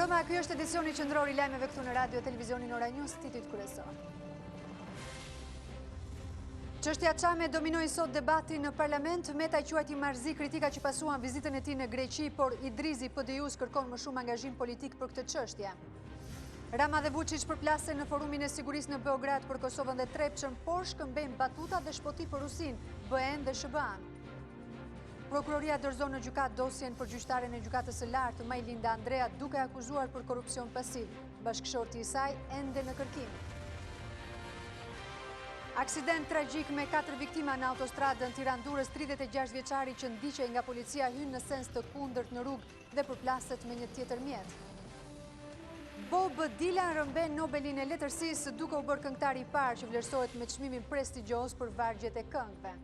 Mbrëma, ky është edicioni qendror i lajmeve këtu në Radio Televizionin Ora News, titujt kryesor. Çështja Çame dominoi sot debatin në parlament. Meta i quajti marrëzi kritika që pasuan vizitën e tij në Greqi, por Idrizi PD-s kërkon më shumë angazhim politik për këtë çështje. Rama dhe Vučić përplasen në forumin e sigurisë në Beograd për Kosovën dhe Trepçën, por shkëmbejnë batuta dhe shpoti për Rusin, BE-n dhe SBA-n. Prokuroria dorëzon në gjykat dosjen për gjyqtaren e gjykatës së lartë Majlinda Andrea, duke akuzuar për korrupsion pasiv. Bashkëshorti i saj ende në kërkim. Aksident tragjik me 4 viktima në autostradën Tiranë-Durrës, 36 vjeçari që ndiqej nga policia hyn në sens të kundërt në rrugë dhe përplaset me një tjetër mjet. Bob Dylan rëmben Nobelin e letërsisë duke u bërë këngëtari i parë që vlerësohet me çmimin prestigjioz për vargjet e këngëve.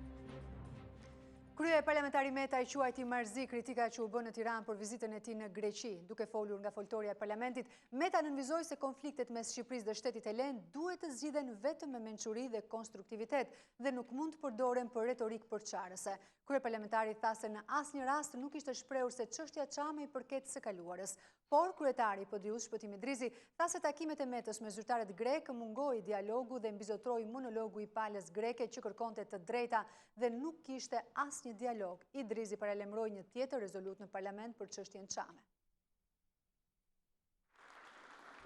Krye parlamentari Meta i quajti marrëzi kritika që u bë në Tiranë për vizitën e tij në Greqi. Duke folur nga foltorja e parlamentit, Meta nënvizoi se konfliktet mes Shqipërisë dhe Shtetit Helen duhet të zgjidhen vetëm me mençuri dhe konstruktivitet dhe nuk mund të përdoren për retorik përçarëse. Kryeparlamentari tha se në asnjë rast nuk ishte shprehur se çështja Çame i përket së kaluarës. Por kryetari i PD-s Shpëtim Idrizi tha se takimet e Metës me zyrtarët grek mungoi dialogu dhe mbizotroi monologu i palës greke që kërkonte të drejta dhe nuk kishte asnjë dialog. Idrizi paralajmëroi një tjetër rezolut në parlament për çështjen Çame.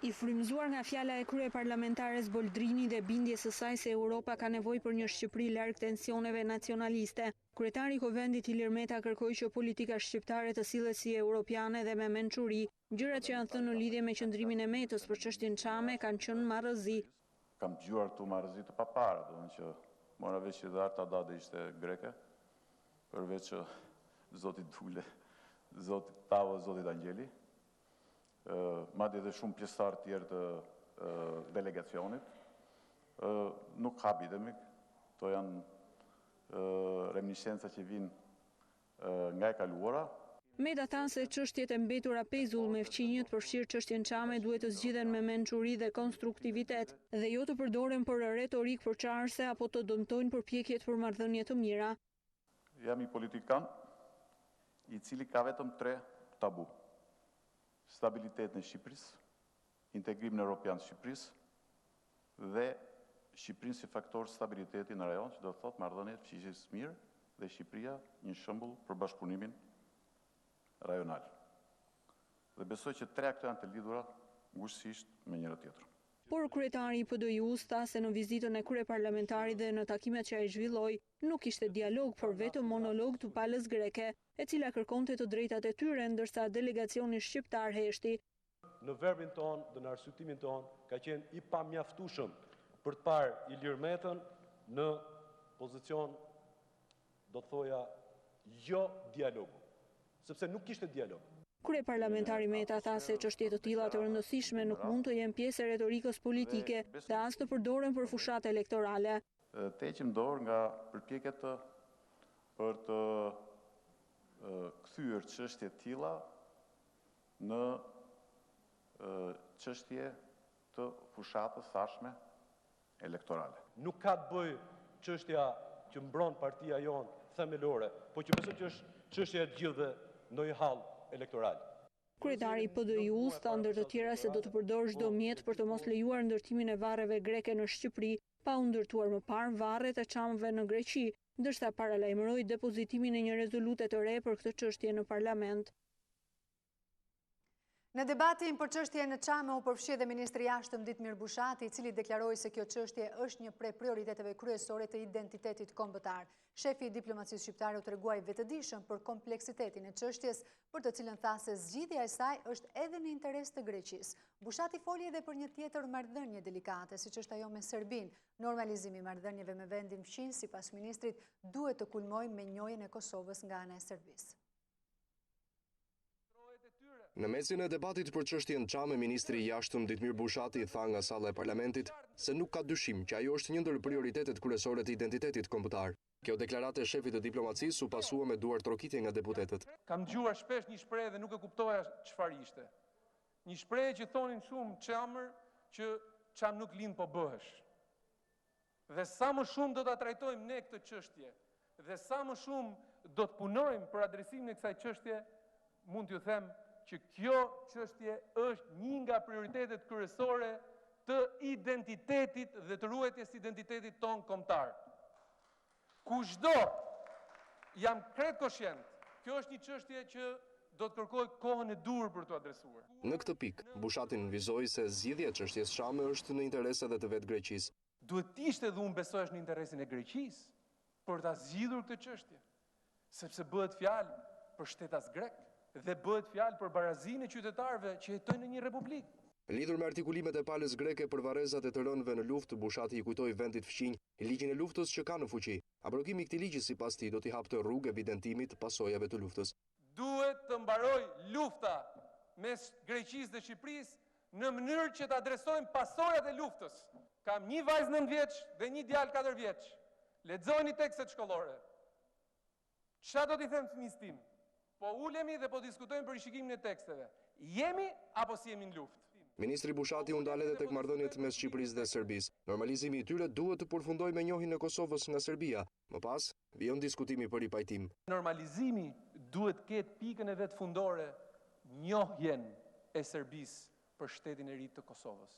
I frymëzuar nga fjala e kryeparlamentares Boldrini dhe bindjes së saj se Europa ka nevojë për një Shqipëri larg tensioneve nacionaliste, kryetari i Kuvendit Ilir Meta kërkoi që politika shqiptare të sillet si europiane dhe me mençuri. Gjërat që janë thënë në lidhje me qëndrimin e Metës për çështjen Çame kanë qenë marrëzi. Kam dëgjuar këtu marrëzi të papara, domethënë që mora veç që dhe Arta Dade ishte greke, përveç që zoti Dule, zoti Tavo, zoti Angjeli. Madje edhe shumë pjesëtar tjerë të delegacionit. Nuk habitemi, to janë reminiscenca që vinë nga e kaluara. Meta tha se çështjet e mbetura pezull me fqinjët përfshirë çështjen Çame duhet të zgjidhen me mençuri dhe konstruktivitet dhe jo të përdoren për retorik përçarëse apo të dëmtojnë përpjekjet për marrëdhënie të mira. Jam i politikan i cili ka vetëm 3 tabu. Stabilitet në Shqipërisë, integrim në Europian të Shqipërisë dhe Shqipërinë si faktor stabiliteti në rajon, që do të thotë marrëdhënie të fuqisë mirë dhe Shqipëria një shembull për bashkëpunimin rajonal. Dhe besoj që 3 këto janë të lidhura ngushësisht me njëra tjetrën. Por kryetari i PD-s tha se në vizitën e kryeparlamentarit dhe në takimet që ai zhvilloi, nuk ishte dialog, por vetëm monolog të palës greke, e cila kërkonte të drejtat e tyre, ndërsa delegacioni shqiptar heshti. Në verbin ton dhe në arsyetimin ton ka qenë i pamjaftueshëm për të parë Ilir Metën në pozicion, do të thoja, jo dialogu, sepse nuk kishte dialog. Kryeparlamentari Meta tha se çështje të tilla të rëndësishme nuk mund të jenë pjesë e retorikës politike dhe as të përdoren për fushat elektorale. Të heqim dorë nga përpjekjet për të kthyer çështje të tilla në çështje të fushatës sashme elektorale. Nuk ka të bëjë çështja që mbron partia jonë themelore, po që besoj që është çështja e gjithëve në një hall elektoral. Kryetari i PD-s tha ndër të tjera se do të përdor çdo mjet për të mos lejuar ndërtimin e varreve greke në Shqipëri, pa u ndërtuar më parë varret e Çamëve në Greqi, ndërsa paralajmëroi depozitimin e një rezolute të re për këtë çështje në parlament. Në debatin për çështjen e Çame u përfshi edhe ministri i jashtëm Ditmir Bushati, i cili deklaroi se kjo çështje është një prej prioriteteve kryesore të identitetit kombëtar. Shefi i diplomacisë shqiptare u treguai vetëdijshëm për kompleksitetin e çështjes, për të cilën tha se zgjidhja e saj është edhe në interes të Greqisë. Bushati foli edhe për një tjetër marrëdhënie delikate, siç është ajo me Serbinë. Normalizimi i marrëdhënieve me vendin fqin, sipas ministrit, duhet të kulmojë me njojën e Kosovës nga ana e Serbisë. Në mesin e debatit për çështjen Çame, ministri i jashtëm Ditmir Bushati tha nga salla e parlamentit se nuk ka dyshim që ajo është një ndër prioritetet kryesore të identitetit kombëtar. Kjo deklarate e shefit të diplomacisë u pasua me duar trokitje nga deputetët. Kam dëgjuar shpesh një shprehje dhe nuk e kuptoja çfarë ishte. Një shprehje që thonin shumë çamër që çam nuk lind po bëhesh. Dhe sa më shumë do ta trajtojmë ne këtë çështje dhe sa më shumë do të punojmë për adresimin e kësaj çështje, mund t'ju them që kjo çështje është një nga prioritetet kryesore të identitetit dhe të ruajtjes identitetit ton kombëtar. Kushdo, jam krejt koshient, kjo është një çështje që do të kërkoj kohën e dur për të adresuar. Në këtë pikë, Bushati nënvizoi se zgjidhja e çështjes Shame është në interes edhe të vetë Greqisë. Duhet ishte dhe unë besoj është në interesin e Greqisë për ta zgjidhur këtë çështje, sepse bëhet fjalë për shtetas grek dhe bëhet fjalë për barazinë e qytetarëve që jetojnë në një republikë. Lidhur me artikulimet e palës greke për varrezat e të rënëve në luftë, Bushati i kujtoi vendit fqinj ligjin e luftës që ka në fuqi. Abrogimi i këtij ligji sipas tij do t'i hapte rrugë evidentimit të pasojave të luftës. Duhet të mbaroj lufta mes Greqisë dhe Shqipërisë në mënyrë që të adresojmë pasojat e luftës. Kam një vajzë 9 vjeç dhe një djalë 4 vjeç. Lexojini tekstet shkollore. Çfarë do t'i them fëmijës tim? Po ulemi dhe po diskutojmë për rishikimin e teksteve. Jemi apo si jemi në luftë? Ministri Bushati u ndal edhe tek marrëdhëniet mes Shqipërisë dhe Serbisë. Normalizimi i tyre duhet të përfundojë me njohjen e Kosovës nga Serbia. Më pas, vijon diskutimi për ripajtim. Normalizimi duhet ketë pikën e vet fundore, njohjen e Serbisë për shtetin e ri të Kosovës.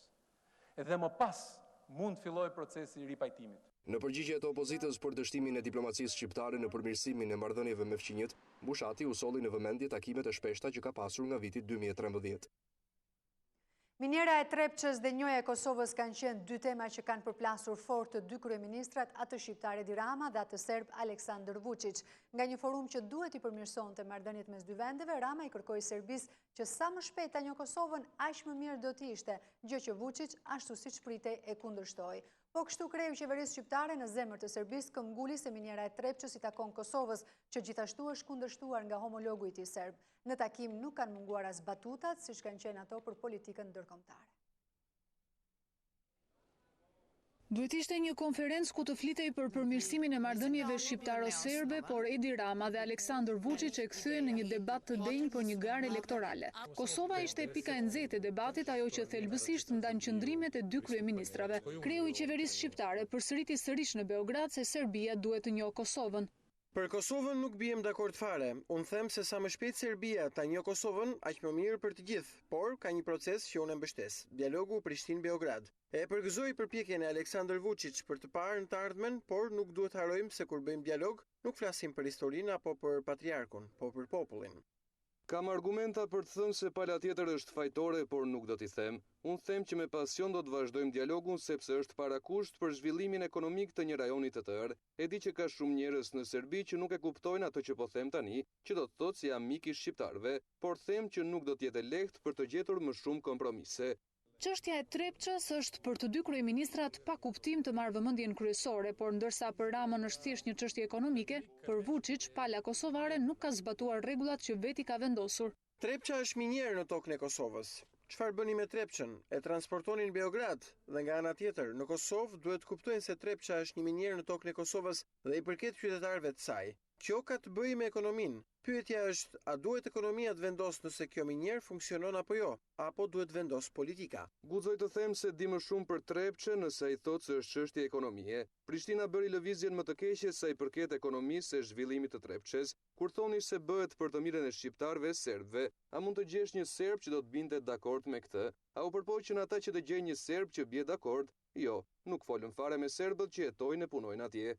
Edhe më pas mund të fillojë procesi i ripajtimit. Në përgjigje të opozitës për dështimin e diplomacisë shqiptare në përmirësimin e marrëdhënieve me fqinjët, Bushati u solli në vëmendje takimet e shpeshta që ka pasur nga viti 2013. Minjera e Trepçës dhe njoja e Kosovës kanë qenë dy tema që kanë përplasur fort të dy kryeministrat, atë shqiptar Edi Rama dhe atë serb Aleksandar Vučić. Nga një forum që duhet i përmirësonte marrëdhëniet mes dy vendeve, Rama i kërkoi Serbisë që sa më shpejt ta njohë Kosovën, aq më mirë do të ishte, gjë që Vučić ashtu siç pritej e kundërshtoi. Po kështu kreu qeverisë shqiptare në zemër të Serbisë këmbguli se minjera e Trepçës i takon Kosovës, që gjithashtu është kundërshtuar nga homologu i tij serb. Në takim nuk kanë munguar as batutat, siç kanë qenë ato për politikën ndërkombëtare. Duhet ishte një konferencë ku të flitej për përmirësimin e marrëdhënieve shqiptaro-serbe, por Edi Rama dhe Aleksandar Vučić e kthyen në një debat të denjë për një garë elektorale. Kosova ishte pika e nxehtë e debatit, ajo që thelbësisht ndan qëndrimet e dy kryeministrave. Kreu i qeverisë shqiptare përsëriti sërish në Beograd se Serbia duhet të njohë Kosovën. Për Kosovën nuk bijem dakord fare. Unë them se sa më shpejt Serbia ta njohë Kosovën, aq më mirë për të gjithë, por ka një proces që unë mbështes. Dialogu Prishtinë-Beograd. E përgëzoi përpjekjen e Aleksandar Vučić për të parë në të ardhmen, por nuk duhet harrojmë se kur bëjmë dialog, nuk flasim për historinë apo për patriarkun, po për popullin. Kam argumenta për të thënë se pala tjetër është fajtore, por nuk do t'i them. Unë them që me pasion do të vazhdojmë dialogun sepse është parakusht për zhvillimin ekonomik të një rajoni të tërë. E di që ka shumë njerëz në Serbi që nuk e kuptojnë ato që po them tani, që do të thotë se jam mik i shqiptarëve, por them që nuk do të jetë lehtë për të gjetur më shumë kompromise. Çështja e Trepçës është për të dy kryeministrat pa kuptim të marrë vëmendjen kryesore, por ndërsa për Ramën është thjesht një çështje ekonomike, për Vučić pala kosovare nuk ka zbatuar rregullat që veti ka vendosur. Trepça është minjerë në tokën e Kosovës. Çfarë bëni me Trepçën? E transportonin në Beograd dhe nga ana tjetër, në Kosovë duhet kuptojnë se Trepça është një minjerë në tokën e Kosovës dhe i përket qytetarëve të saj. Kjo ka të bëjë me ekonominë. Pyetja është, a duhet ekonomia të vendosë nëse kjo minjerë funksionon apo jo, apo duhet vendos politika? Guxoj të them se di më shumë për Trepçën nëse ai thotë se është çështje ekonomie. Prishtina bëri lëvizjen më të keqe sa i përket ekonomisë e zhvillimit të Trepçës, kur thoni se bëhet për të mirën e shqiptarëve serbëve. A mund të gjesh një serb që do të binte dakord me këtë? A u përpoqën ata që të gjejnë një serb që bie dakord? Jo, nuk folën fare me serbët që jetojnë e punojnë atje.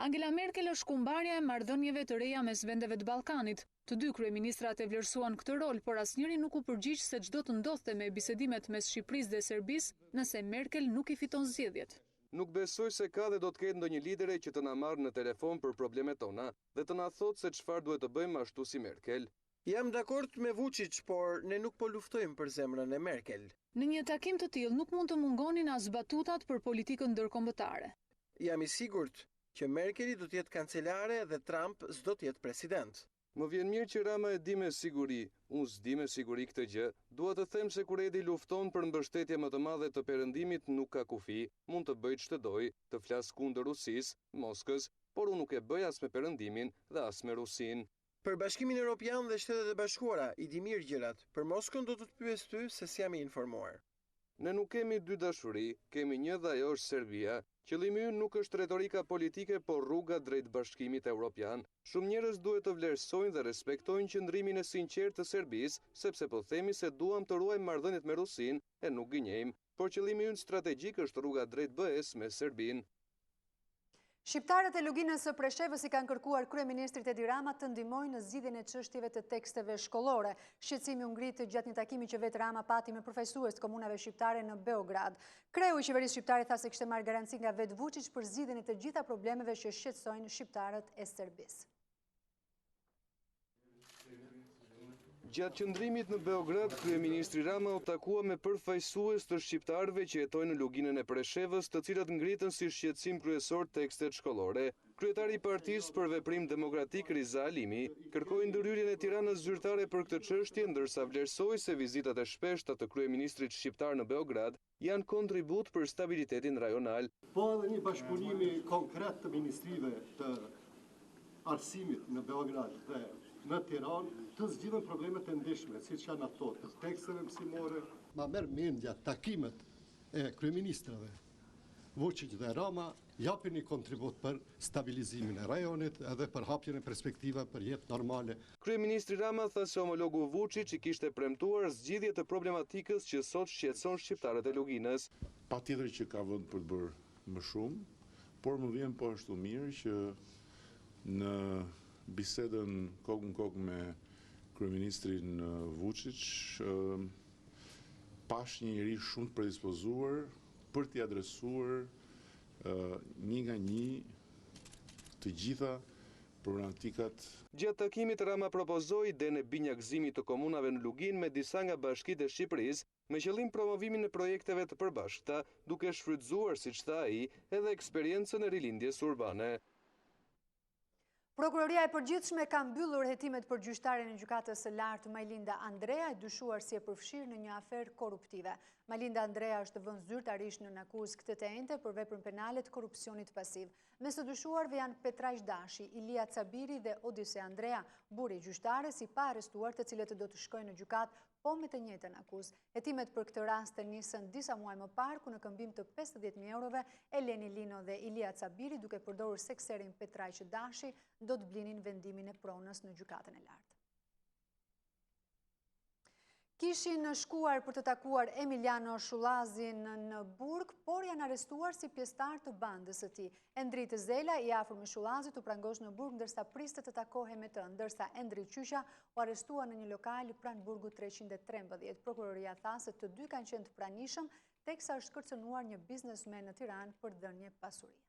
Angela Merkel është kumbarja e marrëdhënieve të reja mes vendeve të Ballkanit. Të dy kryeministrat e vlerësuan këtë rol, por asnjëri nuk u përgjigj se ç'do të ndodhte me bisedimet mes Shqipërisë dhe Serbisë nëse Merkel nuk i fiton zgjedhjet. Nuk besoj se ka dhe do të ketë ndonjë lidere që të na marrë në telefon për problemet tona dhe të na thotë se çfarë duhet të bëjmë ashtu si Merkel. Jam dakord me Vučić, por ne nuk po luftojmë për zemrën e Merkel. Në një takim të tillë nuk mund të mungonin as batutat për politikën ndërkombëtare. Jam i sigurt që Merkeli do të jetë kancelare dhe Trump s'do të jetë president. Më vjen mirë që Rama e di me siguri, unë s'di me siguri këtë gjë. Dua të them se kur Edi lufton për mbështetje më të madhe të perëndimit nuk ka kufi, mund të bëj ç'të doj, të flas kundër Rusisë, Moskës, por unë nuk e bëj as me perëndimin dhe as me Rusinë. Për Bashkimin Evropian dhe Shtetet e Bashkuara, i di mirë gjërat. Për Moskën do të të pyes ty se si jam i informuar. Ne nuk kemi dy dashuri, kemi një dhe ajo është Serbia. Qëllimi ynë nuk është retorika politike, por rruga drejt bashkimit evropian. Shumë njerëz duhet të vlerësojnë dhe respektojnë qëndrimin e sinqertë të Serbisë, sepse po themi se duam të ruajmë marrëdhëniet me Rusinë e nuk gënjejmë, por qëllimi ynë strategjik është rruga drejt BE-s me Serbinë. Shqiptarët e luginës së Preshevës i kanë kërkuar kryeministrit Edi Rama të ndihmojnë në zgjidhjen e çështjeve të teksteve shkollore. Shqetësimi u ngrit gjatë një takimi që vetë Rama pati me përfaqësues të komunave shqiptare në Beograd. Kreu i qeverisë shqiptare tha se kishte marrë garanci nga vetë Vučić për zgjidhjen e të gjitha problemeve që shqetësojnë shqiptarët e Serbisë. Gjatë qëndrimit në Beograd, kryeministri Rama u takua me përfaqësues të shqiptarëve që jetojnë në luginën e Preshevës, të cilat ngritën si shqetësim kryesor tekstet shkollore. Kryetari i Partisë për Veprim Demokratik Riza Alimi kërkoi ndërhyrjen e Tiranës zyrtare për këtë çështje, ndërsa vlerësoi se vizitat e shpeshta të kryeministrit shqiptar në Beograd janë kontribut për stabilitetin rajonal. Po edhe një bashkëpunimi konkret të ministrive të arsimit në Beograd dhe në Tiranë të zgjidhen problemet e ndeshme, siç janë ato të teksteve mësimore. Ma merr mendja takimet e kryeministrave Vučić dhe Rama japin një kontribut për stabilizimin e rajonit edhe për hapjen e perspektiva për jetë normale. Kryeministri Rama tha se homologu Vučić i kishte premtuar zgjidhje të problematikës që sot shqetëson shqiptarët e luginës. Patjetër që ka vend për të bërë më shumë, por më vjen po ashtu mirë që në bisedën kokë në kokë me kryeministrin Vučić pash një njeri shumë të predispozuar për t'i adresuar një nga një të gjitha problematikat. Gjatë takimit Rama propozoi idénë e binjakëzimit të komunave në Luginë me disa nga bashkitë e Shqipërisë me qëllim promovimin e projekteve të përbashkëta, duke shfrytzuar, siç tha ai, edhe eksperiencën e rilindjes urbane. Prokuroria e Përgjithshme ka mbyllur hetimet për gjyqtaren e gjykatës së lartë Majlinda Andrea, e dyshuar si e përfshirë në një aferë korruptive. Majlinda Andrea është vënë zyrtarisht në akuzë këtë të njëjtë për veprën penale të korrupsionit pasiv. Mes të dyshuarve janë Petraj Dashi, Ilia Cabiri dhe Odise Andrea, burri i gjyqtares i pa arrestuar, të cilët do të shkojnë në gjykatë po me të njëjtën akuzë. Hetimet për këtë rast nisën disa muaj më parë, ku në këmbim të 50.000 eurove, Eleni Lino dhe Ilia Cabiri, duke përdorur sekserin Petraj Dashi, do të blinin vendimin e pronës në gjykatën e lartë. Kishin shkuar për të takuar Emiliano Shullazin në Burg, por janë arrestuar si pjesëtar të bandës së tij. Endrit Zela, i afër me Shullazit, u prangosh në Burg ndërsa priste të takohej me të, ndërsa Endrit Qyqa u arrestua në një lokal pranë Burgut 313. Prokuroria tha se të dy kanë qenë të pranishëm, teksa është kërcënuar një biznesmen në Tiranë për dhënje pasurie.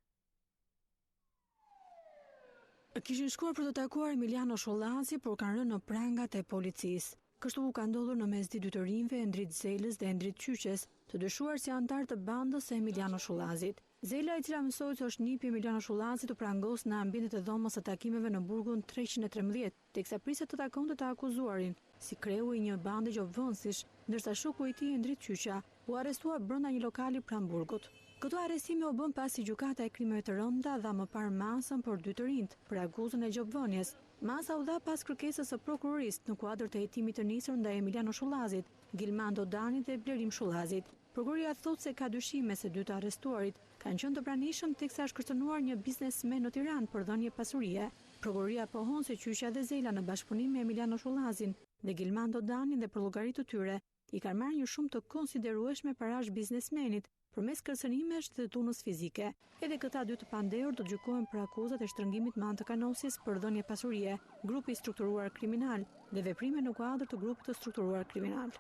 Kishin shkuar për të takuar Emiliano Shullazi, por kanë rënë në prangat e policisë. Kështu u ka ndodhur në mesdit dy të rinjve, Endrit Zelës dhe Endrit Qyqes, të dyshuar si antar të bandës së Emiliano Shullazit. Zela, i cila mësohet se është nipi Emiliano Shullazit, u prangos në ambientet e dhomës së takimeve në Burgun 313, teksa priset të takonte të akuzuarin, si kreu i një bande gjobvënësish, ndërsa shoku i tij Endrit Qyqa u arrestua brenda një lokali pranë Burgut. Këto arrestime u bën pasi gjykata e krimeve të rënda dha më parë masën për dy të rinjt për akuzën e gjobvënies. Masa u dha pas kërkesës së prokurorisë në kuadër të hetimit të nisur ndaj Emiliano Shullazit, Gilmando Danit dhe Blerim Shullazit. Prokuroria thotë se ka dyshime se dy të arrestuarit kanë qenë të pranishëm teksa është kërcënuar një biznesmen në Tiranë për dhënje pasurie. Prokuroria pohon se Qyqa dhe Zela në bashkëpunim me Emiliano Shullazin dhe Gilmando Danin dhe për llogaritë të tyre i kanë marrë një shumë të konsiderueshme parash biznesmenit përmes kërcënimesh dhe tunës fizike. Edhe këta dy të pandehur do të gjykohen për akuzat e shtrëngimit me anë të kanosis për dhënje pasurie, grupi i strukturuar kriminal dhe veprime në kuadër të grupit të strukturuar kriminal.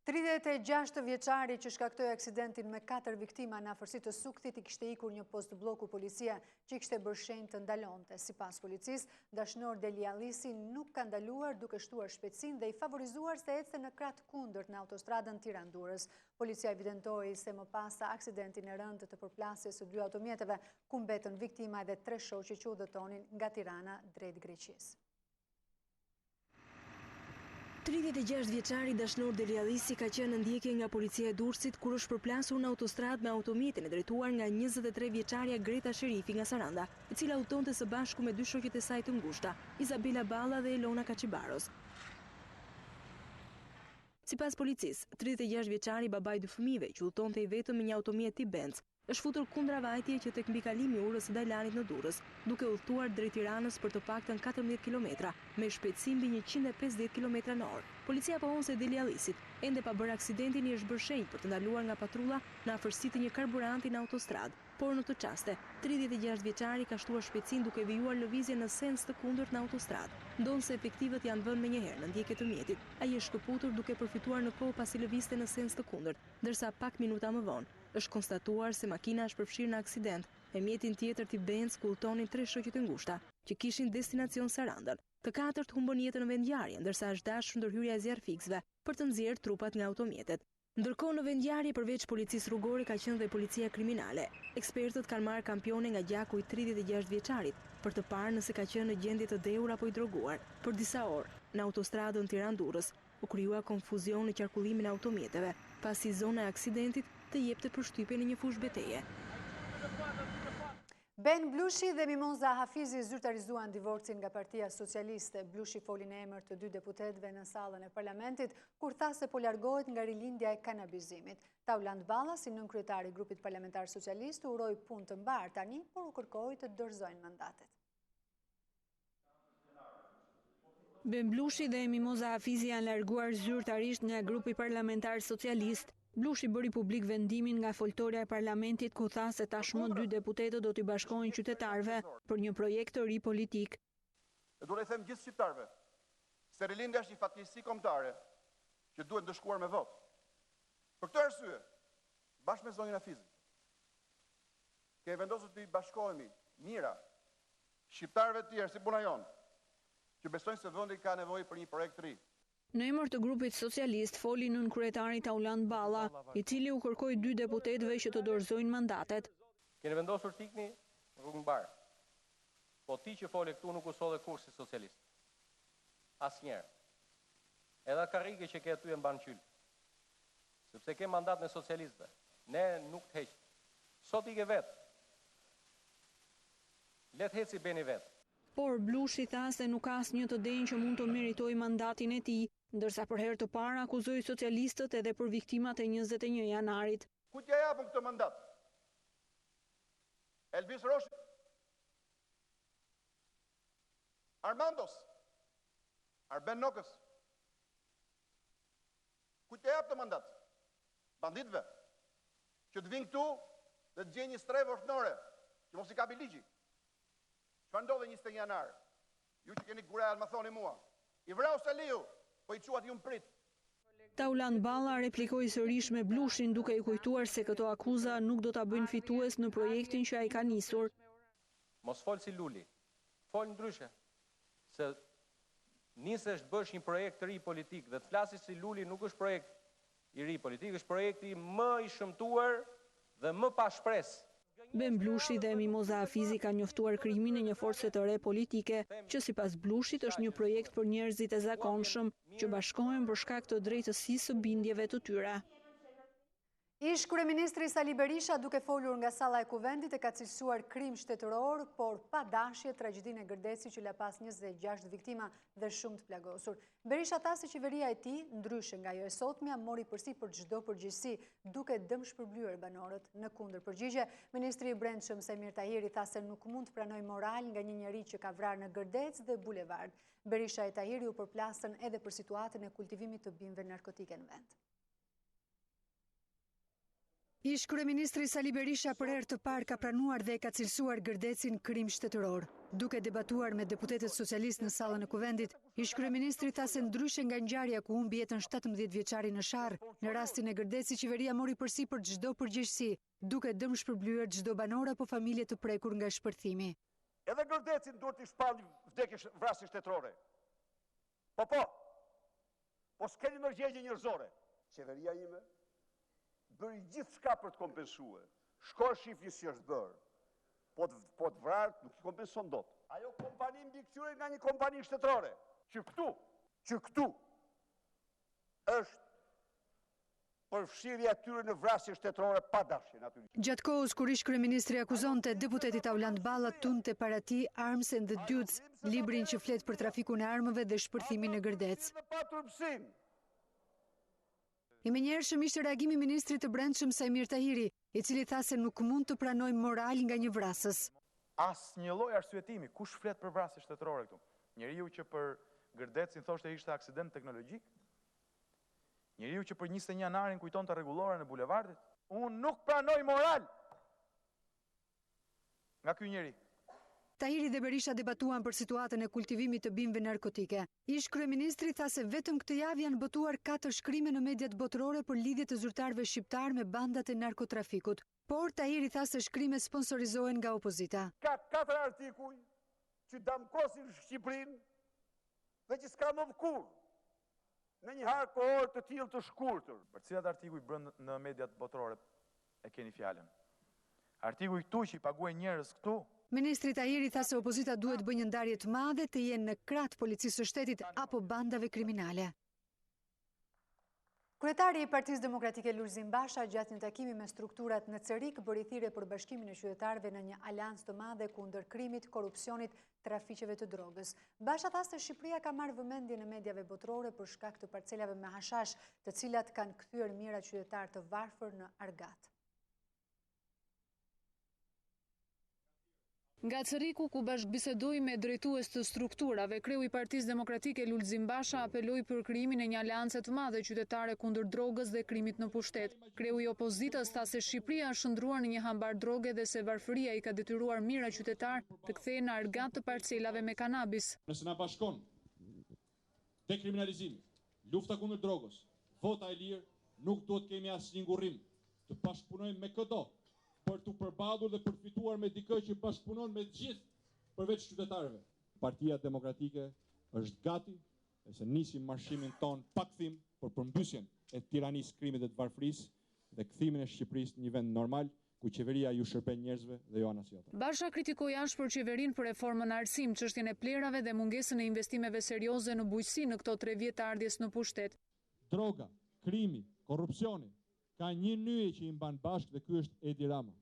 36 vjeçari që shkaktoi aksidentin me 4 viktima në afërsi të Sukthit i kishte ikur një post bloku policia që kishte bërë shenjë të ndalonte. Sipas policisë, dashnor Deli Allisi nuk ka ndaluar duke shtuar shpejtësinë dhe i favorizuar se ecte në krah kundërt në autostradën Tiranë-Durrës. Policia evidentoi se më pas aksidentin e rëndë të përplasjes së dy automjeteve, ku mbetën viktima edhe 3 shoqe që udhëtonin nga Tirana drejt Greqisë. 36 vjeçari dashnor Deli Allisi ka qenë në ndjekje nga policia e Durrësit kur është përplasur në autostradë me automjetin e drejtuar nga 23 vjeçaria Greta Sherifi nga Saranda, e cila udhëtonte së bashku me dy shoqet e saj të ngushta, Izabela Balla dhe Elona Kaçibaros. Sipas policisë, 36 vjeçari babai 2 fëmijëve që udhtonte i vetëm me një automjet tip Benz, është futur kundra vajtje që tek mbikalimi i urës së Dajlanit në Durrës, duke udhëtuar drejt Tiranës për të paktën 14 kilometra, me shpejtësi mbi 150 km/h. Policia pohon se deli Allisit, ende pa bërë aksidentin, i është bërë shenjë për të ndaluar nga patrulla në afërsi të një karburanti në autostradë, por në të çaste, 36 vjeçari ka shtuar shpejtësinë duke vijuar lëvizje në sens të kundërt në autostradë. Ndonë se efektivët janë vënë menjëherë në ndjekje të mjetit, ai është shkëputur duke përfituar në kohë pasi lëvizte në sens të kundërt, ndërsa pak minuta më vonë është konstatuar se makina është përfshirë në aksident me mjetin tjetër tip Benz ku udhtonin 3 shoqë të ngushta që kishin destinacion Sarandën. Të katërt humbën jetën në vendngjarje, ndërsa është dashur ndërhyrja e zjarrfikësve për të nxjerrë trupat nga automjetet. Ndërkohë në vendngjarje përveç policisë rrugore ka qenë dhe policia kriminale. Ekspertët kanë marrë kampione nga gjaku i 36 vjeçarit për të parë nëse ka qenë në gjendje të dehur apo i droguar. Për disa orë, në autostradën Tiranë-Durrës u krijua konfuzion në qarkullimin e automjeteve, pasi zona e aksidentit të jepte përshtypje në një fushë beteje. Ben Blushi dhe Mimoza Hafizi zyrtarizuan divorcin nga Partia Socialiste. Blushi foli në emër të 2 deputetëve në sallën e parlamentit, kur tha se po largohet nga rilindja e kanabizimit. Tauland Balla, si nënkryetari i grupit parlamentar socialist, uroi punë të mbarë tani, por u kërkoi të dorëzojnë mandatet. Ben Blushi dhe Mimoza Hafizi janë larguar zyrtarisht nga grupi parlamentar socialist. Blushi bëri publik vendimin nga foltorja e parlamentit ku tha se tashmë 2 deputetët do t'i bashkohen qytetarëve për një projekt të ri politik. Do të them gjithë shqiptarëve se rilindja është një fatkeqësi kombëtare që duhet ndëshkuar me votë. Për këtë arsye, bashkë me zonin Hafizi, kemi vendosur të i bashkohemi mira shqiptarëve të tjerë si puna jonë, që besojnë se vendi ka nevojë për një projekt të ri. Në emër të grupit socialist foli nënkryetari Tauland Balla, i cili u kërkoi 2 deputetëve që të dorëzojnë mandatet. Keni vendosur tikni rrugë mbar. Po ti që fole këtu nuk u solle kurrë si socialist. Asnjëherë. Edhe karrige që ke aty e mban qyl. Sepse ke mandat në socialistëve. Ne nuk të heq. Sot i ke vet. Le të heci beni vet. Por Blushi tha se nuk ka asnjë të denjë që mund të meritojë mandatin e tij, ndërsa për herë të parë akuzoi socialistët edhe për viktimat e 21 janarit. Ku t'ja japën këtë mandat? Elvis Roshi? Armandos? Arben Nokës? Ku t'ja japë të mandat? Banditëve? Që të vinë këtu dhe të gjenjë një strevë ortënore, që mos i kapi ligji. Çfarë ndodhe 21 janar? Ju që keni gurajal më thoni mua. I vrau Saliu, po i quat ju më prit. Tauland Balla replikoi sërish me Blushin duke i kujtuar se këto akuza nuk do ta bëjnë fitues në projektin që ai ka nisur. Mos fol si Luli. Fol ndryshe. Se nisesh bësh një projekt të ri politik dhe të flasësh si Luli nuk është projekt i ri politik, është projekti më i shëmtuar dhe më pa shpresë. Ben Blushi dhe Mimoza Hafizi kanë njoftuar krijimin e një force të re politike, që sipas Blushit është një projekt për njerëzit e zakonshëm që bashkohen për shkak të drejtësisë së bindjeve të tyre. Ish kryeministri Sali Berisha, duke folur nga salla e kuvendit, e ka cilësuar krim shtetëror, por pa dashje tragjedinë e Gërdeci që la pas 26 viktima dhe shumë të plagosur. Berisha tha se qeveria e tij, ndryshe nga ajo e sotmja, mori përsi për çdo përgjegjësi, duke dëmshpërblyer banorët. Në kundër përgjigje, ministri i Brendshëm Semir Tahiri tha se nuk mund të pranoj moral nga një njerëz që ka vrarë në Gërdec dhe Bulevard. Berisha e Tahiri u përplasën edhe për situatën e kultivimit të bimëve narkotike në vend. Ish kryeministri Sali Berisha për herë të parë ka pranuar dhe ka cilësuar Gërdecin krim shtetëror. Duke debatuar me deputetët socialistë në sallën e kuvendit, ish kryeministri tha se ndryshe nga ngjarja ku humbi jetën 17 vjeçari në Sharr, në rastin e Gërdecit qeveria mori përsi për çdo përgjegjësi, duke dëmshpërblyer çdo banor apo familje të prekur nga shpërthimi. Edhe Gërdecin duhet të shpall vdekje vrasje shtetërore. Po s'keni ndërgjegje njerëzore. Qeveria ime bëri gjithçka për të kompensuar. Shko shifni si është bërë. Po të vrarë nuk i kompenson dot. Ajo kompani mbi kthyer nga një kompani shtetërore, që këtu është përfshirja e tyre në vrasje shtetërore pa dashje natyrisht. Gjatë kohës kur ish kryeministri akuzonte deputeti Tauland Balla tunte para tij Arms and the Dudes, librin që flet për trafikun e armëve dhe shpërthimin në Gërdec. I menjëhershëm ishte reagimi i ministrit të Brendshëm Sajmir Tahiri, i cili tha se nuk mund të pranojë moral nga një vrasës. Asnjë lloj arsyetimi, kush flet për vrasje shtetërore këtu? Njeriu që për Gërdecin thoshte ishte aksident teknologjik? Njeriu që për 21 janarin kujtonte rregullore në bulevardit? Unë nuk pranoj moral nga ky njeri. Tahiri dhe Berisha debatuan për situatën e kultivimit të bimëve narkotike. Ish kryeministri tha se vetëm këtë javë janë botuar 4 shkrime në mediat botërore për lidhje të zyrtarëve shqiptar me bandat e narkotrafikut. Por Tahiri tha se shkrimet sponsorizohen nga opozita. Ka 4 artikuj që damkosin Shqipërinë dhe që s'ka ndodhur kur në një harë kohor të tillë të shkurtër. Për cilat artikuj brenda në mediat botërore e keni fjalën? Artikuj këtu që i paguajnë njerëz këtu? Ministri Tahiri tha se opozita duhet bëjë një ndarje të madhe të jenë në krah të policisë së shtetit apo bandave kriminale. Kryetari i Partisë Demokratike Lulzim Basha gjatë një takimi me strukturat në Cerik bëri thirrje për bashkimin e qytetarëve në një aleancë të madhe kundër krimit, korrupsionit, trafiqeve të drogës. Basha tha se Shqipëria ka marrë vëmendje në mediave botërore për shkak të parcelave me hashash, të cilat kanë kthyer mijëra qytetar të varfër në argat. Nga Ceriku, ku bashkëbisedoi me drejtues të strukturave, kreu i Partisë Demokratike Lulzim Basha apeloi për krijimin e një aleance të madhe qytetare kundër drogës dhe krimit në pushtet. Kreu i opozitës tha se Shqipëria është shndruar në një hambar droge dhe se varfëria i ka detyruar mijëra qytetar të kthehen në argat të parcelave me kanabis. Nëse na bashkon dekriminalizimi, lufta kundër drogës, vota e lirë, nuk duhet kemi asnjë ngurrim të bashkëpunojmë me këto për të përballur dhe për të fituar me dikë që bashkëpunon me gjithë përveç qytetarëve. Partia Demokratike është gati e se nisim marshimin ton pa kthim për përmbysjen e tiranisë, krimit dhe të varfërisë dhe kthimin e Shqipërisë në një vend normal ku qeveria ju shërben njerëzve dhe jo anas jote. Basha kritikoi ashpër qeverinë për reformën në arsim, çështjen e plerave dhe mungesën e investimeve serioze në bujqësi në këto 3 vjet të ardhjes në pushtet. Droga, krimi, korrupsioni ka një nyje që i mban bashkë dhe ky është Edi Rama.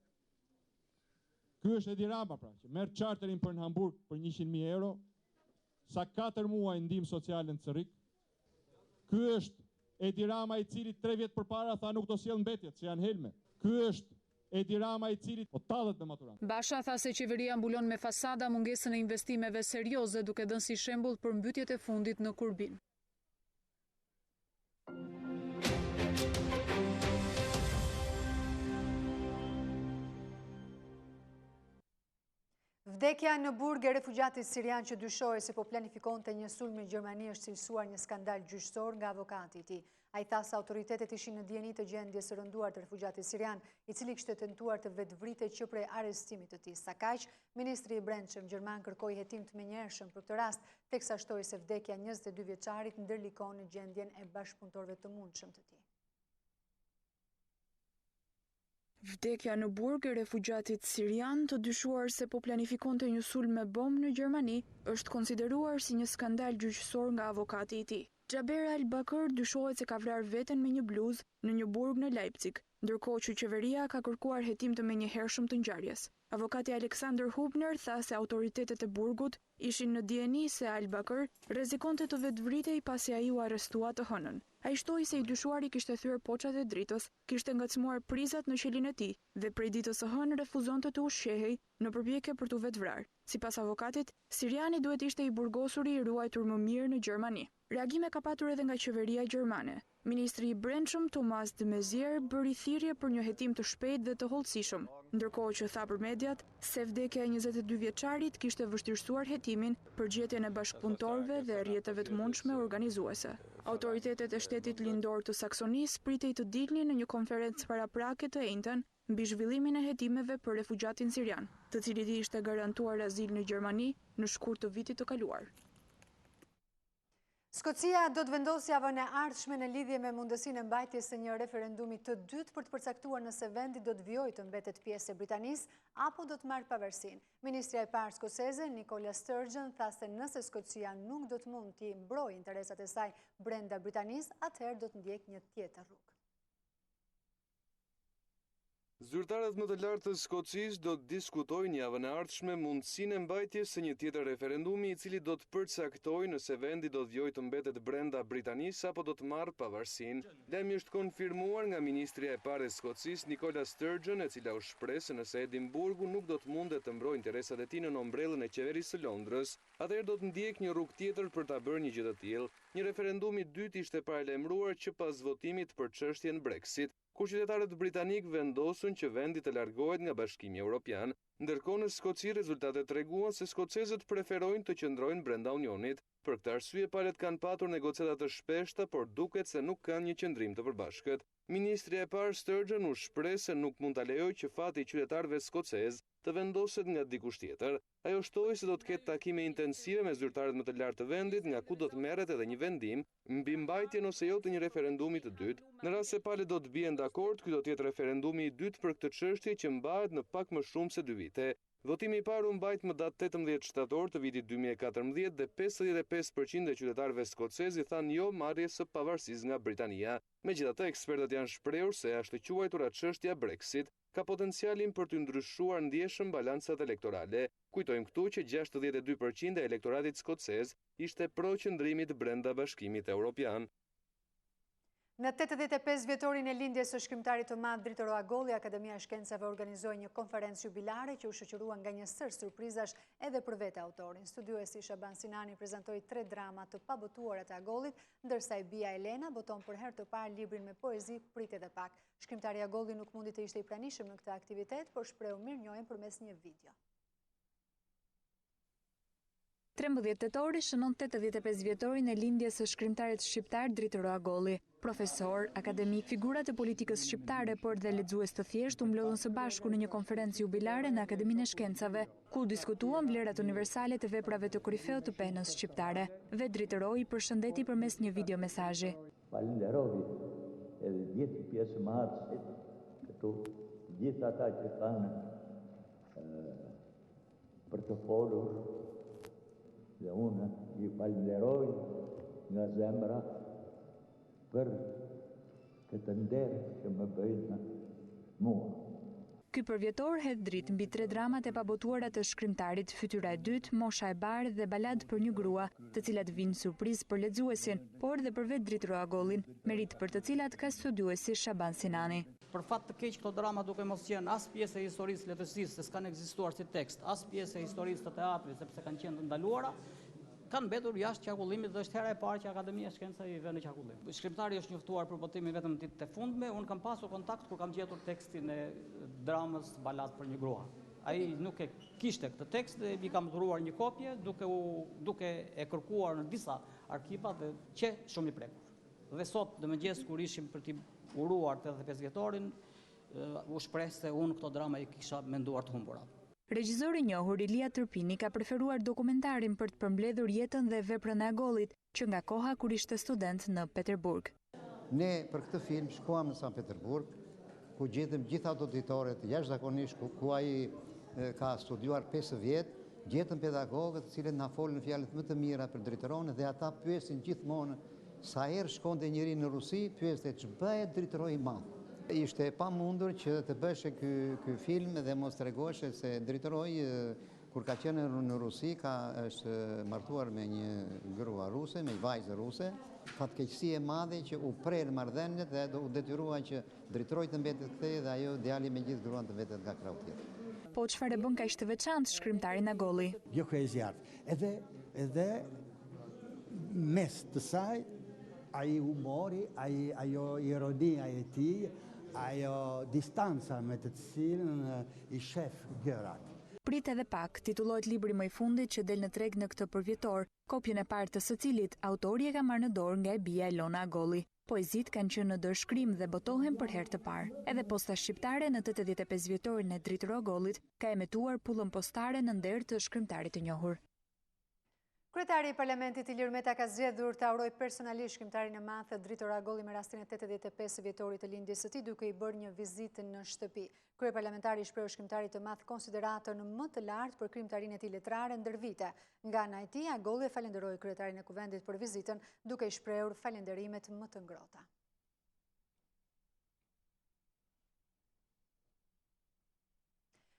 Ky është Edi Rama pra, që merr charterin për në Hamburg për 100.000 euro, sa 4 muaj ndihmë sociale në Cerik. Ky është Edi Rama i cili 3 vjet përpara tha nuk do sjell mbetjet, që janë helme. Ky është Edi Rama i cili po tallet me maturant. Basha tha se qeveria mbulon me fasada mungesën e investimeve serioze, duke dhënë si shembull për mbytyjet e fundit në Kurbin. Vdekja në burg e refugjatit sirian që dyshohej se po planifikonte një sulm në Gjermani është cilësuar një skandal gjyqësor nga avokati i tij. Ai tha se autoritetet ishin në dieni të gjendjes së rënduar të refugjatit sirian, i cili kishte tentuar të vetvritej që prej arrestimit të tij. Sa kaq, ministri i Brendshëm gjerman kërkoi hetim të menjëhershëm për këtë rast, teksa shtoi se vdekja 22 vjeçarit ndërlikon në gjendjen e bashkëpunëtorëve të mundshëm të tij. Vdekja në burg e refugjatit sirian të dyshuar se po planifikonte një sulm me bombë në Gjermani është konsideruar si një skandal gjyqësor nga avokati i tij. Xhaber al-Bakr dyshohet se ka vrarë veten me një bluzë në një burg në Leipzig, ndërkohë që qeveria ka kërkuar hetim të menjëhershëm të ngjarjes. Avokati Alexander Hubner tha se autoritetet e burgut ishin në dieni se al-Bakr rrezikonte të vetvritej pasi ai u arrestua të hënën. Ai shtoi se i dyshuari kishte thyer poçat e dritës, kishte ngacmuar prizat në qelin e tij dhe prej ditës së hënë refuzonte të ushqehej në përpjekje për t'u vetvrarë. Sipas avokatit, siriani duhet ishte i burgosuri i ruajtur më mirë në Gjermani. Reagime ka patur edhe nga qeveria gjermane. Ministri i Brendshëm Thomas de Maizière bëri thirrje për një hetim të shpejtë dhe të hollësishëm, ndërkohë që tha për mediat se vdekja e 22 vjeçarit kishte vështirësuar hetimin për gjetjen e bashkëpunëtorëve dhe rrjeteve të mundshme organizuese. Autoritetet e shtetit lindor të Saksonisë pritej të dilnin në një konferencë paraprake të njëjtën mbi zhvillimin e hetimeve për refugjatin sirian, të cilit i ishte garantuar azil në Gjermani në shkurt të vitit të kaluar. Skocia do të vendosë javën e ardhshme në lidhje me mundësinë e mbajtjes së një referendumi të dytë për të përcaktuar nëse vendi do të vijojë të mbetet pjesë e Britanisë apo do të marrë pavarësinë. Ministria e parë skoceze, Nicola Sturgeon, tha se nëse Skocia nuk do të mund të mbrojë interesat e saj brenda Britanisë, atëherë do të ndjekë një tjetër rrugë. Zyrtarët më të lartë të Skocisë do të diskutojnë javën e ardhshme mundësinë e mbajtjes së një tjetër referendumi i cili do të përcaktojë nëse vendi do të vjojë të mbetet brenda Britanisë apo do të marrë pavarësinë. Lajmi është konfirmuar nga ministria e parë e Skocisë, Nicola Sturgeon, e cila u shpreh se nëse Edimburgu nuk do të mundet të mbrojë interesat e tij në ombrellën e qeverisë së Londrës, atëherë do të ndjek një rrugë tjetër për ta bërë një gjë të tillë. Një referendum i dytë ishte paralajmëruar që pas votimit për çështjen Brexit, kur qytetarët britanik vendosën që vendi të largohet nga Bashkimi Evropian, ndërkohë në Skoci rezultatet treguan se skocezët preferojnë të qëndrojnë brenda Unionit. Për këtë arsye palët kanë patur negociata të shpeshta, por duket se nuk kanë një qëndrim të përbashkët. Ministri e parë Sturgeon u shpreh se nuk mund ta lejojë që fati i qytetarëve skocez të vendoset nga dikush tjetër. Ajo shtoi se do të ketë takime intensive me zyrtarët më të lartë të vendit, nga ku do të merret edhe një vendim mbi mbajtjen ose jo të një referendumi të dytë. Në rast se palët do të bien dakord, ky do të jetë referendumi i dytë për këtë çështje që mbahet në pak më shumë se 2 vite. Votimi i parë u mbajt më datë 18 shtator të vitit 2014 dhe 55% e qytetarëve skocez i thanë jo marrjes së pavarësisë nga Britania. Megjithatë, ekspertët janë shprehur se ashtu quajtura çështja Brexit ka potencialin për të ndryshuar ndjeshëm balancat elektorale. Kujtojmë këtu që 62% e elektoratit skocez ishte pro qëndrimit brenda Bashkimit Evropian. Në 85 vjetorin e lindjes së shkrimtarit të madh Dritor Agolli, Akademia e Shkencave organizoi një konferencë jubilare që u shoqërua nga një sër surprizash edhe për vetë autorin. Studiuesi Shaban Sinani prezantoi 3 drama të pabotuara të Agollit, ndërsa e bia Elena boton për herë të parë librin me poezi Prit edhe pak. Shkrimtari Agolli nuk mundi të ishte i pranishëm në këtë aktivitet, por shprehu mirënjohjen përmes një video. 13 tetori shënon 85 vjetorin e lindjes së shkrimtarit shqiptar Dritor Agolli. Profesor, akademik, figurat e politikës shqiptare, por dhe lexues të thjeshtë u mblodhën së bashku në një konferencë jubilare në Akademinë e Shkencave, ku diskutuan vlerat universale të veprave të korifeut të penës shqiptare. Vetë Dritoroi përshëndeti përmes një video mesazhi. Falenderoj edhe gjithë pjesëmarrësit këtu, gjithë ata që kanë për të folur, dhe unë i falenderoj nga zemra për këtë nder që më bëjnë mua. Ky përvjetor hedh dritë mbi 3 dramat e pabotuara të shkrimtarit, Fytyra e dytë, Mosha e bardhë dhe Balad për një grua, të cilat vinë surprizë për lexuesin, por dhe për vetë Dritor Agollin, merit për të cilat ka studiuesi Shaban Sinani. Për fat të keq këto drama duke mos qenë as pjesë e historisë letërsisë, se s'kanë ekzistuar si tekst, as pjesë e historisë të teatrit, sepse kanë qenë të ndaluara, kanë mbetur jashtë qarkullimit dhe është hera e parë që Akademia e Shkencave i vën në qarkullim. Shkrimtari është njoftuar për botimin vetëm ditët e fundme, unë kam pasur kontakt kur kam gjetur tekstin e dramës Balad për një grua. Ai nuk e kishte këtë tekst dhe i kam dhuruar një kopje duke e kërkuar në disa arkiva dhe që shumë i prekur. Dhe sot në mëngjes kur ishim për t'i uruar 85 vjetorin, u shpreh se unë këto drama i kisha menduar të humbura. Regjizori i njohur Ilia Tërpini ka preferuar dokumentarin për të përmbledhur jetën dhe veprën e Agollit, që nga koha kur ishte student në Peterburg. Ne për këtë film shkuam në San Peterburg, ku gjetëm gjithë ato ditore jashtëzakonisht ku ai ka studiuar 5 vjet, gjetëm pedagogët të cilët na folën fjalët më të mira për Dritorin dhe ata pyesin gjithmonë sa herë shkonte njëri në Rusi, pyeste ç'bëhet Dritoroi i madh. Ishte e pamundur që të bëshe ky film dhe mos tregoheshe se Dritoroi kur ka qenë në Rusi është martuar me një grua ruse, me një vajzë ruse, fatkeqësi e madhe që u prerë marrëdhëniet dhe u detyrua që Dritoroi të mbetet kthej dhe ajo djali me gjithë gruan të vetet nga krau tjetër. Po çfarë bën kaq të veçantë shkrimtarin Agolli? Jo ka zjarrt. Edhe mes të saj ai humori, ajo ironia e tij, ajo distanca me të cilën i shef gjërat. Prit edhe pak, titullohet libri më i fundit që del në treg në këtë përvjetor, kopjen e parë të së cilit autori e ka marrë në dorë nga e bia Elona Agolli. Poezit kanë qenë në dërshkrim dhe botohen për herë të parë. Edhe Posta Shqiptare në 85 vjetorin e Dritor Agollit ka emetuar pullën postare në nder të shkrimtarit të njohur. Kryetari i Parlamentit Ilir Meta ka zgjedhur të urojë personalisht shkrimtarin e madh Dritor Agolli me rastin e 85 vjetorit të lindjes së tij, duke i bërë një vizitë në shtëpi. Kryeparlamentari shpreh shkrimtarit të madh konsideratën më të lartë për krijimtarinë e tij letrare ndër vite. Nga ana e tij, Agolli falenderoi kryetarin e Kuvendit për vizitën, duke i shprehur falenderimet më të ngrohta.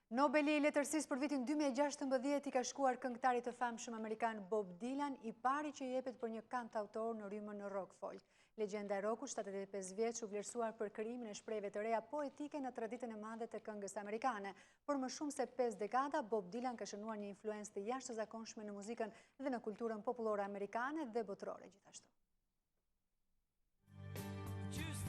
Nobeli i letërsisë për vitin 2016 i ka shkuar këngëtarit të famshëm amerikan Bob Dylan, i pari që jepet për një kantautor në rrymën në rock folk. Legjenda e rockut, 75 vjeç, u vlerësuar për krijimin e shprehjeve të reja poetike në traditën e madhe të këngës amerikane. Por më shumë se 5 dekada, Bob Dylan ka shënuar një influencë të jashtëzakonshme në muzikën dhe në kulturën popullore amerikane dhe botërore gjithashtu.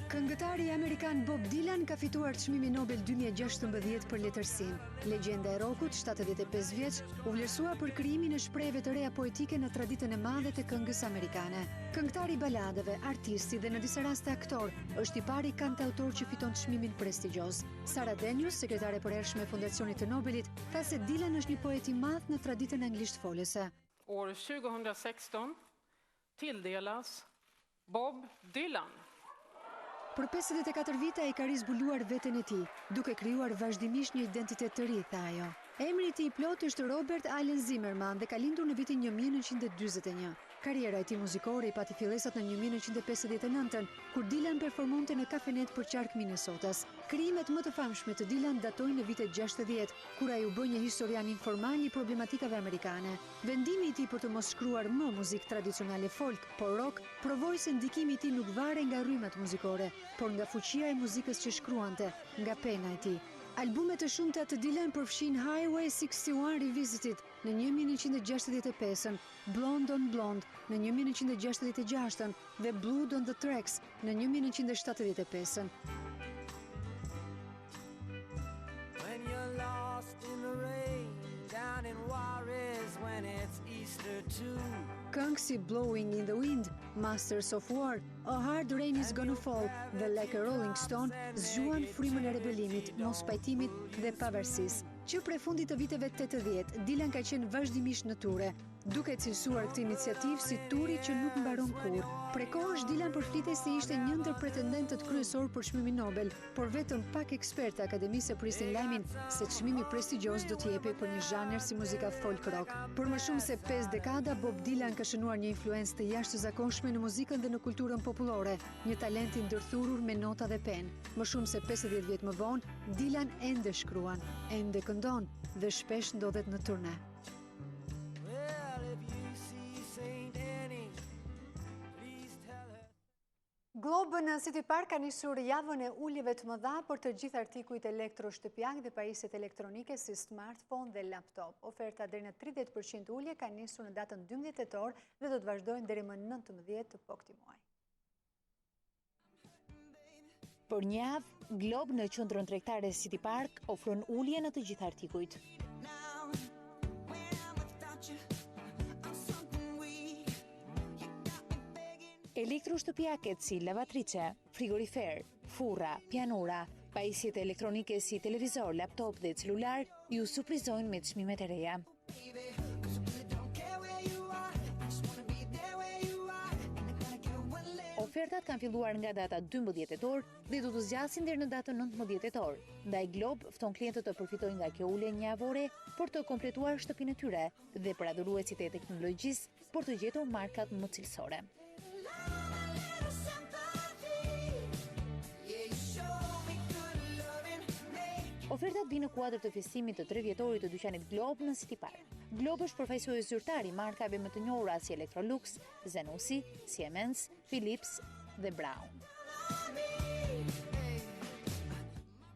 Këngëtari amerikan Bob Dylan ka fituar çmimin Nobel 2016 për letërsinë. Legjenda e rockut, 75 vjeç, u vlerësua për krijimin e shprehjeve të reja poetike në traditën e madhe të këngës amerikane. Këngëtari i baladave, artisti dhe në disa raste aktor, është i pari kantautor që fiton çmimin prestigjioz. Sara Denius, sekretare përhershme e Fondacionit të Nobelit, tha se Dylan është një poet i madh në traditën anglishtfolëse. År 2016 tilldelas Bob Dylan. Për 54 vite ai ka rizbuluar veten e tij, duke krijuar vazhdimisht një identitet të ri, tha ajo. Emri i tij i plot është Robert Allen Zimmerman dhe ka lindur në vitin 1941. Karriera e tij muzikore i pati fillesat në 1959, kur Dylan performonte në kafenet për qark Minnesotas. Krijimet më të famshme të Dylan datojnë në vitet 60, kur ai u bë një historian informal i problematikave amerikane. Vendimi i tij për të mos shkruar më muzikë tradicionale folk, por rock, provoi se ndikimi i tij nuk vare nga rrymat muzikore, por nga fuqia e muzikës që shkruante, nga pena e tij. Albumet të shumta të Dylan përfshin Highway 61 Revisited në 1965, Blonde on Blonde në 1966 dhe Blood on the Tracks në 1975. When you're lost in the rain down in Juarez when it's Easter too. Këngë si Blowing in the Wind, Masters of War, A Hard Rain is Gonna Fall dhe Like a Rolling Stone zgjuan frymën e rebelimit, mos pajtimit dhe pavarësisë. Që prej fundit të viteve 80, Dylan ka qenë vazhdimisht në ture, duke cilësuar këtë iniciativë si turi që nuk mbaron kurrë. Prej kohësh Dylan përflitej se ishte një ndër pretendentët kryesor për çmimin Nobel, por vetëm pak ekspertë akademisë prisin lajmin se çmimi prestigjioz do të jepej për një zhanër si muzika folk rock. Për më shumë se 5 dekada, Bob Dylan ka shënuar një influencë të jashtëzakonshme në muzikën dhe në kulturën popullore, një talent i ndërthurur me nota dhe penë. Më shumë se 50 vjet më vonë, Dylan ende shkruan, ende këndon dhe shpesh ndodhet në turne. Globe në City Park ka nisur javën e uljeve të mëdha për të gjithë artikujt elektroshtëpiak dhe pajisjet elektronike si smartphone dhe laptop. Oferta deri në 30% ulje ka nisur në datën 12 tetor dhe do të vazhdojnë deri më 19 të po këtij muaji. Për një javë, Globe në qendrën tregtare City Park ofron ulje në të gjithë artikujt. Elektroshtëpiaket si lavatrice, frigorifer, furra, pianura, pajisjet elektronike si televizor, laptop dhe celular ju surprizojnë me çmimet e reja. Ofertat kanë filluar nga data 12 tetor dhe do të zgjasin deri në datën 19 tetor. Ndaj Globe fton klientët të përfitojnë nga kjo ulje njavore për të kompletuar shtëpinë e tyre dhe për adhuruesit e teknologjisë për të gjetur markat më cilësore. Ofertat vinë në kuadër të festimit të 3 vjetorit të dyqanit Globe në City Park. Globe është përfaqësues zyrtar i markave më të njohura si Electrolux, Zanussi, Siemens, Philips dhe Braun.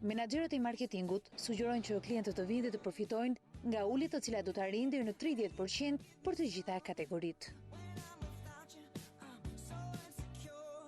Menaxherët e marketingut sugjerojnë që klientët të vinë dhe të përfitojnë nga uljet të cilat do të arrijnë deri në 30% për të gjitha kategoritë.